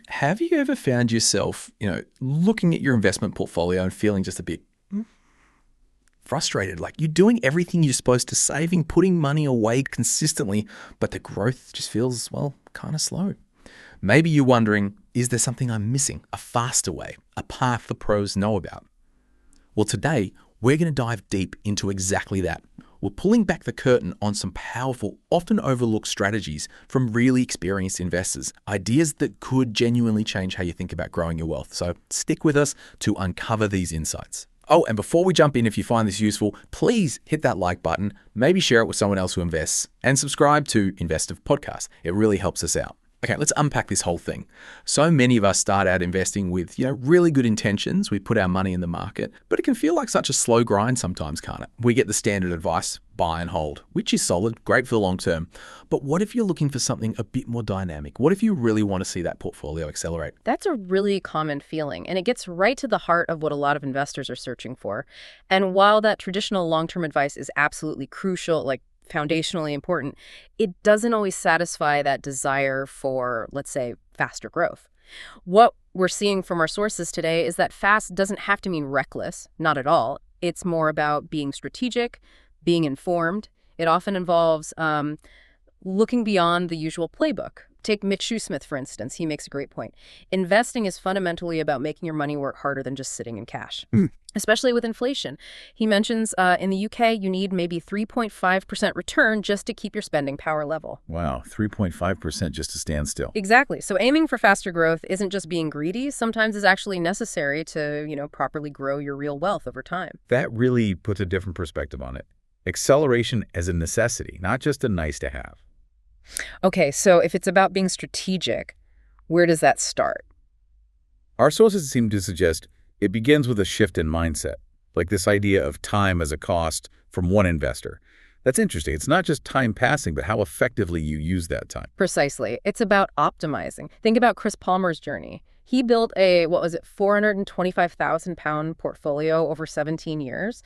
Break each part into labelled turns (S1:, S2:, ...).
S1: Have you ever found yourself, looking at your investment portfolio and feeling just a bit frustrated? Like you're doing everything you're supposed to, saving, putting money away consistently, but the growth just feels, well, kind of slow. Maybe you're wondering, is there something I'm missing? A faster way, a path the pros know about? Well, today we're going to dive deep into exactly that. We're pulling back the curtain on some powerful, often overlooked strategies from really experienced investors, ideas that could genuinely change how you think about growing your wealth. So stick with us to uncover these insights. Oh, and before we jump in, if you find this useful, please hit that like button, maybe share it with someone else who invests, and subscribe to Investive Podcast. It really helps us out. Okay, let's unpack this whole thing. So many of us start out investing with, really good intentions. We put our money in the market, but it can feel like such a slow grind sometimes, can't it? We get the standard advice, buy and hold, which is solid, great for the long term. But what if you're looking for something a bit more dynamic? What if you really want to see that portfolio accelerate?
S2: That's a really common feeling, and it gets right to the heart of what a lot of investors are searching for. And while that traditional long-term advice is absolutely crucial, like foundationally important, it doesn't always satisfy that desire for, let's say, faster growth. What we're seeing from our sources today is that fast doesn't have to mean reckless, not at all. It's more about being strategic, being informed. It often involves looking beyond the usual playbook. Take Mitch Shoesmith, for instance. He makes a great point. Investing is fundamentally about making your money work harder than just sitting in cash, especially with inflation. He mentions in the UK, you need maybe 3.5% return just to keep your spending power level.
S3: Wow, 3.5% just to stand still.
S2: Exactly. So aiming for faster growth isn't just being greedy. Sometimes it's actually necessary to, properly grow your real wealth over time.
S3: That really puts a different perspective on it. Acceleration as a necessity, not just a nice to have.
S2: Okay, so if it's about being strategic, where does that start?
S3: Our sources seem to suggest it begins with a shift in mindset, like this idea of time as a cost from one investor. That's interesting. It's not just time passing, but how effectively you use that time.
S2: Precisely. It's about optimizing. Think about Chris Palmer's journey. He built a, 425,000-pound portfolio over 17 years.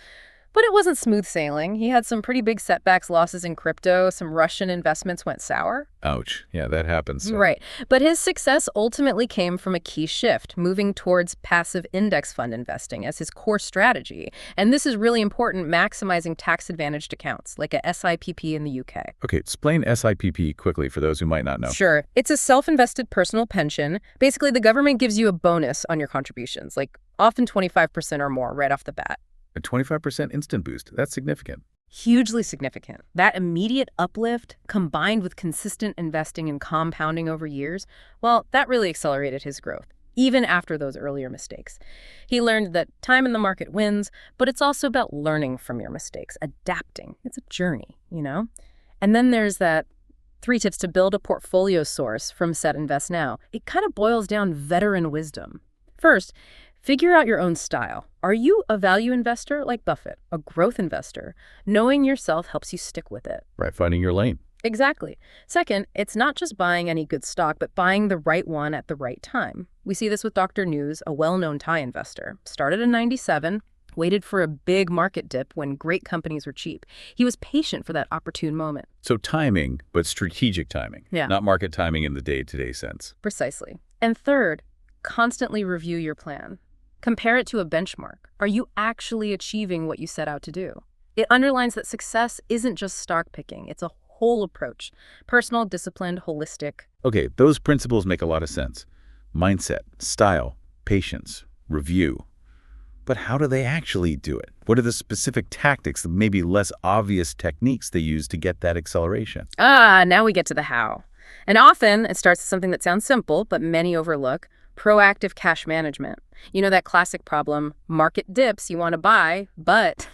S2: But it wasn't smooth sailing. He had some pretty big setbacks, losses in crypto. Some Russian investments went sour.
S3: Ouch. Yeah, that happens.
S2: Right. But his success ultimately came from a key shift, moving towards passive index fund investing as his core strategy. And this is really important, maximizing tax-advantaged accounts, like a SIPP in the UK.
S3: Okay, explain SIPP quickly for those who might not know.
S2: Sure. It's a self-invested personal pension. Basically, the government gives you a bonus on your contributions, like often 25% or more right off the bat.
S3: A 25% instant boost. That's significant.
S2: Hugely significant. That immediate uplift, combined with consistent investing and compounding over years, well, that really accelerated his growth, even after those earlier mistakes. He learned that time in the market wins, but it's also about learning from your mistakes, adapting. It's a journey, And then there's that 3 tips to build a portfolio source from Set Invest Now. It kind of boils down veteran wisdom. First, figure out your own style. Are you a value investor like Buffett, a growth investor? Knowing yourself helps you stick with it.
S3: Right, finding your lane.
S2: Exactly. Second, it's not just buying any good stock, but buying the right one at the right time. We see this with Dr. News, a well-known Thai investor. Started in '97, waited for a big market dip when great companies were cheap. He was patient for that opportune moment.
S3: So timing, but strategic timing.
S2: Yeah.
S3: Not market timing in the day-to-day sense.
S2: Precisely. And third, constantly review your plan. Compare it to a benchmark. Are you actually achieving what you set out to do? It underlines that success isn't just stock picking. It's a whole approach. Personal, disciplined, holistic.
S3: Okay, those principles make a lot of sense. Mindset, style, patience, review. But how do they actually do it? What are the specific tactics, the maybe less obvious techniques they use to get that acceleration?
S2: Now we get to the how. And often it starts with something that sounds simple, but many overlook. Proactive cash management. That classic problem, market dips, you want to buy, but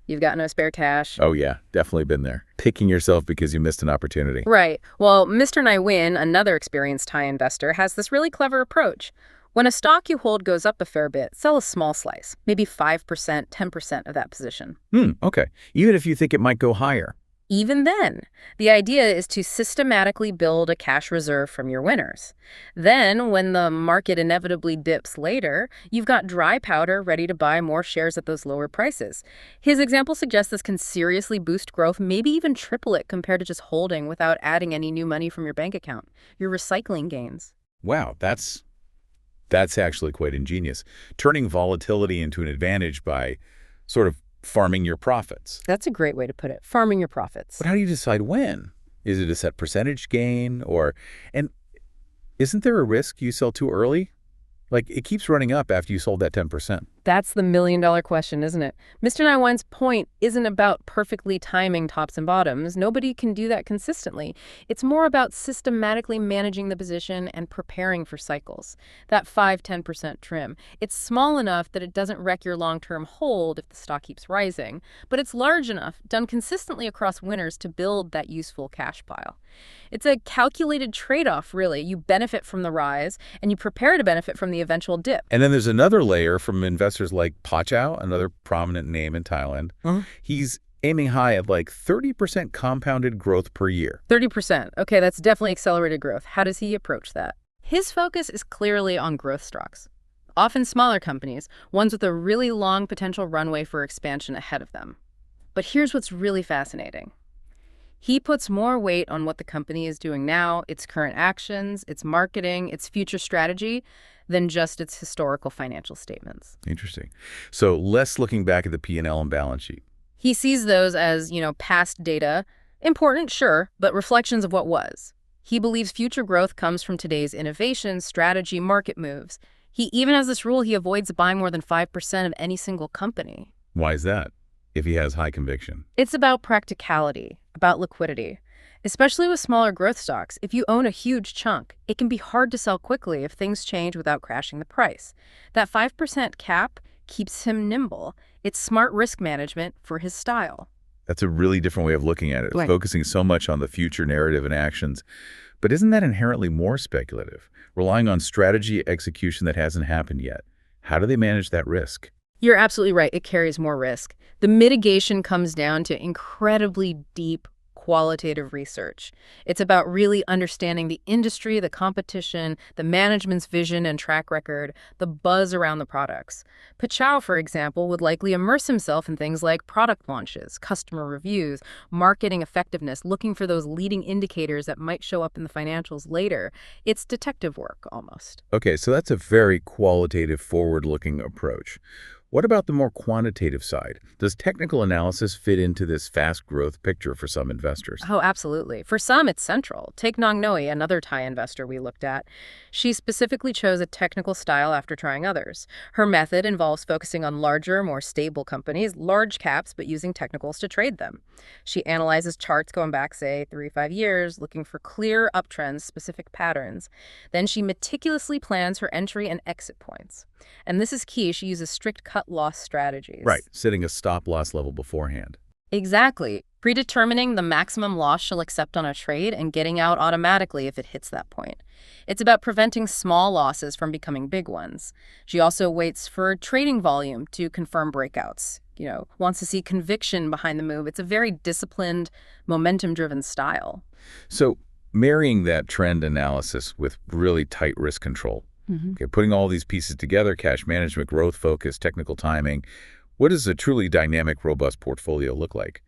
S2: you've got no spare cash.
S3: Oh yeah, definitely been there. Picking yourself because you missed an opportunity.
S2: Right. Well, Mr. Naiwin, another experienced Thai investor, has this really clever approach. When a stock you hold goes up a fair bit, sell a small slice, maybe 5%, 10% of that position.
S3: Okay. Even if you think it might go higher.
S2: Even then, the idea is to systematically build a cash reserve from your winners. Then, when the market inevitably dips later, you've got dry powder ready to buy more shares at those lower prices. His example suggests this can seriously boost growth, maybe even triple it compared to just holding without adding any new money from your bank account. You're recycling gains.
S3: Wow, that's actually quite ingenious. Turning volatility into an advantage by sort of farming your profits.
S2: That's a great way to put it. Farming your profits.
S3: But how do you decide when? Is it a set percentage gain and isn't there a risk you sell too early? Like, it keeps running up after you sold that 10%.
S2: That's the million-dollar question, isn't it? Mr. Nywine's point isn't about perfectly timing tops and bottoms. Nobody can do that consistently. It's more about systematically managing the position and preparing for cycles. That 5–10% trim. It's small enough that it doesn't wreck your long-term hold if the stock keeps rising, but it's large enough, done consistently across winters, to build that useful cash pile. It's a calculated trade-off, really. You benefit from the rise, and you prepare to benefit from the eventual dip.
S3: And then there's another layer from investors like Pachau, another prominent name in Thailand. He's aiming high at like 30% compounded growth per year.
S2: 30%. Okay, that's definitely accelerated growth. How does he approach that? His focus is clearly on growth stocks. Often smaller companies, ones with a really long potential runway for expansion ahead of them. But here's what's really fascinating. He puts more weight on what the company is doing now, its current actions, its marketing, its future strategy, than just its historical financial statements.
S3: Interesting. So less looking back at the P&L and balance sheet.
S2: He sees those as, past data. Important, sure, but reflections of what was. He believes future growth comes from today's innovation, strategy, market moves. He even has this rule: he avoids buying more than 5% of any single company.
S3: Why is that, if he has high conviction?
S2: It's about practicality, about liquidity. Especially with smaller growth stocks, if you own a huge chunk, it can be hard to sell quickly if things change without crashing the price. That 5% cap keeps him nimble. It's smart risk management for his style.
S3: That's a really different way of looking at it,
S2: Right.
S3: Focusing so much on the future narrative and actions. But isn't that inherently more speculative, relying on strategy execution that hasn't happened yet? How do they manage that risk?
S2: You're absolutely right. It carries more risk. The mitigation comes down to incredibly deep qualitative research. It's about really understanding the industry, the competition, the management's vision and track record, the buzz around the products. Pachau, for example, would likely immerse himself in things like product launches, customer reviews, marketing effectiveness, looking for those leading indicators that might show up in the financials later. It's detective work, almost.
S3: Okay, so that's a very qualitative, forward-looking approach. What about the more quantitative side? Does technical analysis fit into this fast growth picture for some investors?
S2: Oh, absolutely. For some, it's central. Take Nong Noi, another Thai investor we looked at. She specifically chose a technical style after trying others. Her method involves focusing on larger, more stable companies, large caps, but using technicals to trade them. She analyzes charts going back, say, 3–5 years, looking for clear uptrends, specific patterns. Then she meticulously plans her entry and exit points. And this is key. She uses strict cut-loss strategies.
S3: Right, setting a stop-loss level beforehand.
S2: Exactly. Predetermining the maximum loss she'll accept on a trade and getting out automatically if it hits that point. It's about preventing small losses from becoming big ones. She also waits for trading volume to confirm breakouts. Wants to see conviction behind the move. It's a very disciplined, momentum-driven style.
S3: So marrying that trend analysis with really tight risk control. Okay, putting all these pieces together, cash management, growth focus, technical timing, what does a truly dynamic, robust portfolio look like?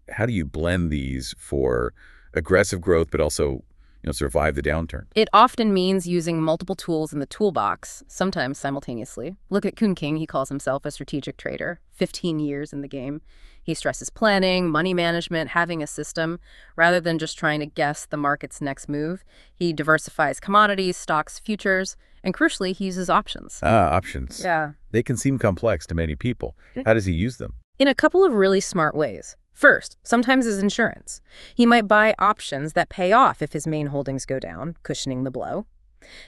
S3: How do you blend these for aggressive growth, but also survive the downturn?
S2: It often means using multiple tools in the toolbox, sometimes simultaneously. Look at Kun King. He calls himself a strategic trader, 15 years in the game. He stresses planning, money management, having a system. Rather than just trying to guess the market's next move, he diversifies commodities, stocks, futures, and crucially, he uses options.
S3: Options.
S2: Yeah.
S3: They can seem complex to many people. How does he use them?
S2: In a couple of really smart ways. First, sometimes as insurance. He might buy options that pay off if his main holdings go down, cushioning the blow.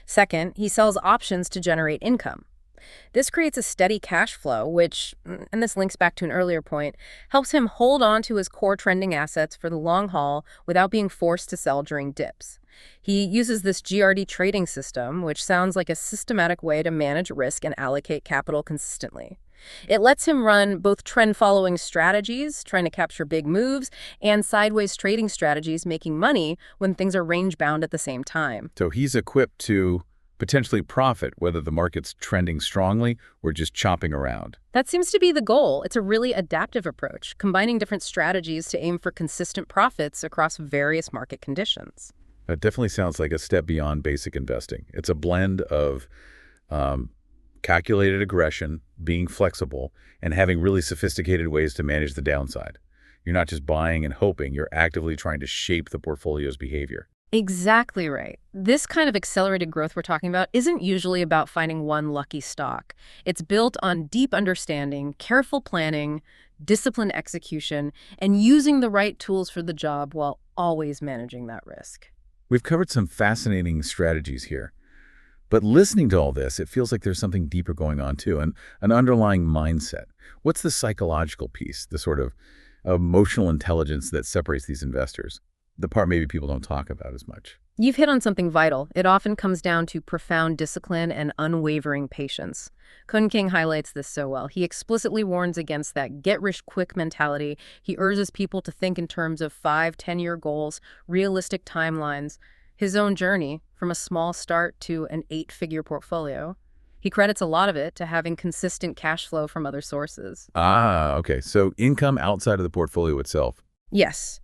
S2: Second, he sells options to generate income. This creates a steady cash flow, which, and this links back to an earlier point, helps him hold on to his core trending assets for the long haul without being forced to sell during dips. He uses this GRD trading system, which sounds like a systematic way to manage risk and allocate capital consistently. It lets him run both trend-following strategies, trying to capture big moves, and sideways trading strategies, making money when things are range-bound at the same time.
S3: So he's equipped to potentially profit, whether the market's trending strongly or just chopping around.
S2: That seems to be the goal. It's a really adaptive approach, combining different strategies to aim for consistent profits across various market conditions.
S3: It definitely sounds like a step beyond basic investing. It's a blend of calculated aggression, being flexible, and having really sophisticated ways to manage the downside. You're not just buying and hoping, you're actively trying to shape the portfolio's behavior.
S2: Exactly right. This kind of accelerated growth we're talking about isn't usually about finding one lucky stock. It's built on deep understanding, careful planning, disciplined execution, and using the right tools for the job while always managing that risk.
S3: We've covered some fascinating strategies here. But listening to all this, it feels like there's something deeper going on too, an underlying mindset. What's the psychological piece, the sort of emotional intelligence that separates these investors? The part maybe people don't talk about as much.
S2: You've hit on something vital. It often comes down to profound discipline and unwavering patience. Kun King highlights this so well. He explicitly warns against that get-rich-quick mentality. He urges people to think in terms of 5-10-year goals, realistic timelines, his own journey from a small start to an 8-figure portfolio. He credits a lot of it to having consistent cash flow from other sources.
S3: Ah, okay. So income outside of the portfolio itself.
S2: Yes.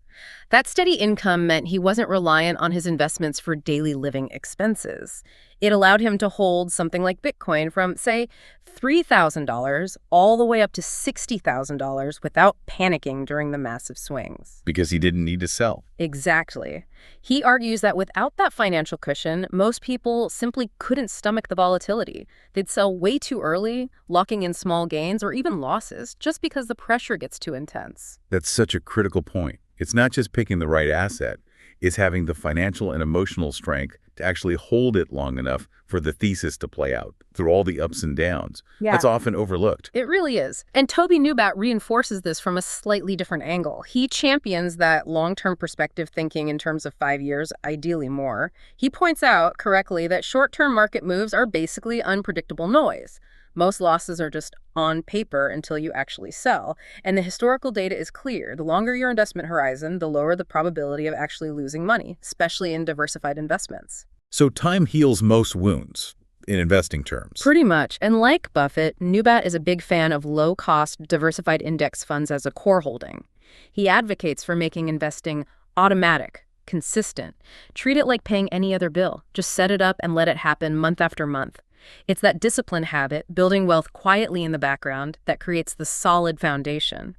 S2: That steady income meant he wasn't reliant on his investments for daily living expenses. It allowed him to hold something like Bitcoin from, say, $3,000 all the way up to $60,000 without panicking during the massive swings.
S3: Because he didn't need to sell.
S2: Exactly. He argues that without that financial cushion, most people simply couldn't stomach the volatility. They'd sell way too early, locking in small gains or even losses, just because the pressure gets too intense.
S3: That's such a critical point. It's not just picking the right asset, it's having the financial and emotional strength to actually hold it long enough for the thesis to play out through all the ups and downs.
S2: Yeah.
S3: That's often overlooked.
S2: It really is. And Toby Newbat reinforces this from a slightly different angle. He champions that long-term perspective thinking in terms of 5 years, ideally more. He points out correctly that short-term market moves are basically unpredictable noise. Most losses are just on paper until you actually sell. And the historical data is clear. The longer your investment horizon, the lower the probability of actually losing money, especially in diversified investments.
S3: So time heals most wounds in investing terms.
S2: Pretty much. And like Buffett, Newbat is a big fan of low-cost, diversified index funds as a core holding. He advocates for making investing automatic, consistent. Treat it like paying any other bill. Just set it up and let it happen month after month. It's that discipline habit, building wealth quietly in the background, that creates the solid foundation.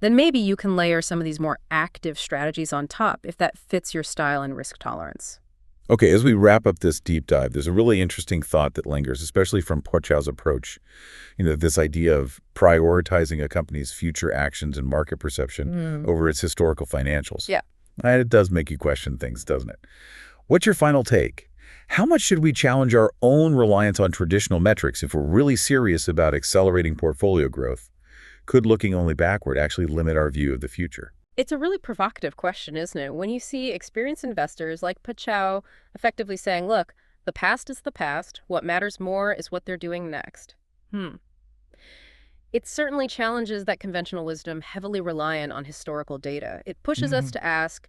S2: Then maybe you can layer some of these more active strategies on top if that fits your style and risk tolerance.
S3: Okay, as we wrap up this deep dive, there's a really interesting thought that lingers, especially from Porchow's approach. This idea of prioritizing a company's future actions and market perception over its historical financials.
S2: Yeah.
S3: And it does make you question things, doesn't it? What's your final take? How much should we challenge our own reliance on traditional metrics if we're really serious about accelerating portfolio growth? Could looking only backward actually limit our view of the future?
S2: It's a really provocative question, isn't it? When you see experienced investors like Porchow effectively saying, look, the past is the past. What matters more is what they're doing next. It certainly challenges that conventional wisdom heavily reliant on historical data. It pushes us to ask,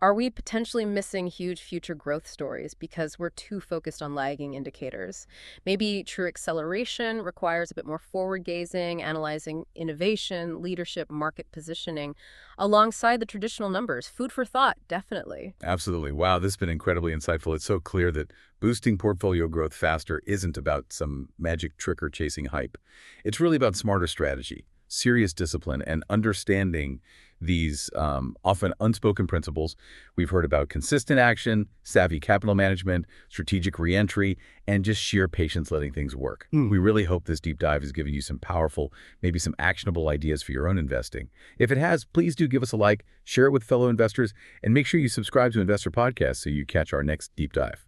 S2: are we potentially missing huge future growth stories because we're too focused on lagging indicators? Maybe true acceleration requires a bit more forward-gazing, analyzing innovation, leadership, market positioning, alongside the traditional numbers. Food for thought, definitely.
S3: Absolutely. Wow, this has been incredibly insightful. It's so clear that boosting portfolio growth faster isn't about some magic trick or chasing hype. It's really about smarter strategy, serious discipline, and understanding these often unspoken principles. We've heard about consistent action, savvy capital management, strategic reentry, and just sheer patience letting things work. We really hope this deep dive has given you some powerful, maybe some actionable ideas for your own investing. If it has, please do give us a like, share it with fellow investors, and make sure you subscribe to Investor Podcast so you catch our next deep dive.